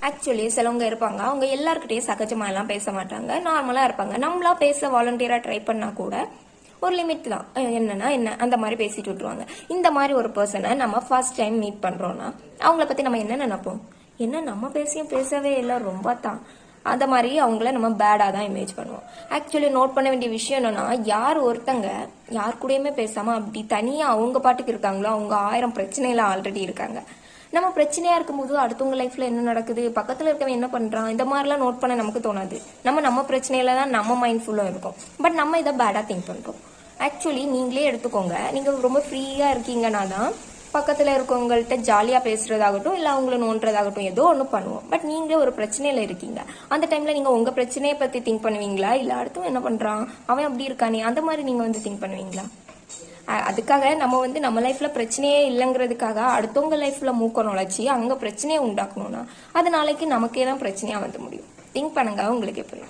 Actually சிலவங்க இருப்பாங்க, அவங்க எல்லாருக்கிட்டையும் சகஜமா எல்லாம் பேச மாட்டாங்க, நார்மலா இருப்பாங்க. நம்மளா பேச வாலண்டியரா ட்ரை பண்ணா கூட ஒரு லிமிட் தான், என்னன்னா என்ன அந்த மாதிரி பேசிட்டு விட்டுருவாங்க. இந்த மாதிரி ஒரு பர்சனை நம்ம ஃபர்ஸ்ட் டைம் மீட் பண்றோம்னா அவங்கள பத்தி நம்ம என்ன நினைப்போம்? என்ன நம்ம பேசவே இல்லை, ரொம்ப தான் அந்த மாதிரி அவங்கள நம்ம பேடா தான் இமேஜ் பண்ணுவோம். ஆக்சுவலி நோட் பண்ண வேண்டிய விஷயம் என்னன்னா, யார் ஒருத்தங்க யார் கூடயுமே பேசாம அப்படி தனியா அவங்க பாட்டுக்கு இருக்காங்களோ அவங்க 1000 பிரச்சனையில ஆல்ரெடி இருக்காங்க. நம்ம பிரச்சனையா இருக்கும்போது அடுத்தவங்க லைஃப்ல என்ன நடக்குது, பக்கத்துல இருக்கவன் என்ன பண்றான், இந்த மாதிரிலாம் நோட் பண்ண நமக்கு தோணாது. நம்ம பிரச்சனையில தான் நம்ம மைண்ட் ஃபுல்லா இருக்கும். பட் நம்ம இதை பேடா திங்க் பண்றோம். ஆக்சுவலி நீங்களே எடுத்துக்கோங்க, நீங்க ரொம்ப ஃப்ரீயா இருக்கீங்கன்னா தான் பக்கத்துல இருக்கவங்கள்ட்ட ஜாலியா பேசுறதாகட்டும் இல்ல அவங்கள நோன்றதாகட்டும் ஏதோ ஒண்ணு பண்ணுவோம். பட் நீங்க ஒரு பிரச்சனையில இருக்கீங்க, அந்த டைம்ல நீங்க உங்க பிரச்சனையை பத்தி திங்க் பண்ணுவீங்களா, இல்ல அடுத்தவன் என்ன பண்றான் அவன் அப்படி இருக்கானே அந்த மாதிரி நீங்க திங்க் பண்ணுவீங்களா? அதுக்காக நம்ம லைஃப்ல பிரச்சனையே இல்லைங்கிறதுக்காக அடுத்தவங்க லைஃப்ல மூக்க நுழைச்சி அங்க பிரச்சனையை உண்டாக்கணும்னா அது நாளைக்கு நமக்கே தான் பிரச்சனையா வந்து முடியும். திங்க் பண்ணுங்க, உங்களுக்கு எப்படி?